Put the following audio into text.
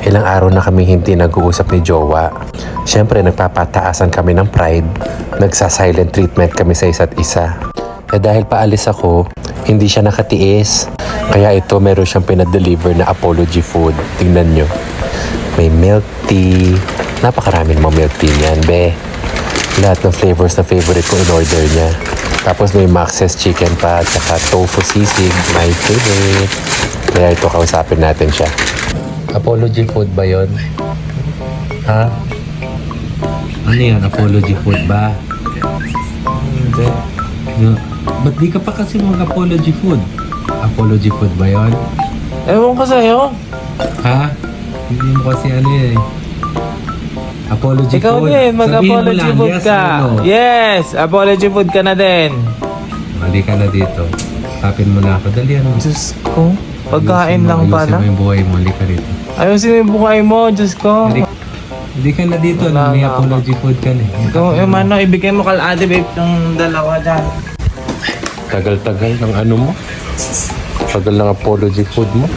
Ilang araw na kami hindi nag-uusap ni Jowa. Siyempre nagpapataasan kami ng pride. Nagsa-silent treatment kami sa isa't isa. Dahil paalis ako, hindi siya nakatiis. Kaya ito meron siyang pinadeliver na apology food. Tingnan nyo. May milk tea. Napakarami namang milk tea niyan, be. Lahat ng flavors na favorite ko in-order niya. Tapos may Max's chicken pa, tsaka tofu sisig, my favorite. Kaya ito, kausapin natin siya. Apology food ba yon? Ha? Ano yan? Apology food ba? Hindi. Ba't di ka pa kasi mag-apology food? Apology food ba yon? Ewan ko sa'yo. Ha? Hindi mo kasi ano eh. Apology Ikaw food. din, mag-apology Sabihin mo lang, food yes ka. or no? Yes, apology food ka na din. Mali ka na dito. Tapin mo na ako. Dali ano. Diyos ko, pagkain lang Ayusin pala. mo yung buhay mo. Mali ka rito. Ayusin mo yung buhay mo, Diyos ko. Hindi ka na dito. Wala May nga apology food ka na. Ikaw, yung ano, ibigay mo kal-ate babe yung dalawa dyan. Tagal-tagal ng ano mo. Tagal ng apology food mo.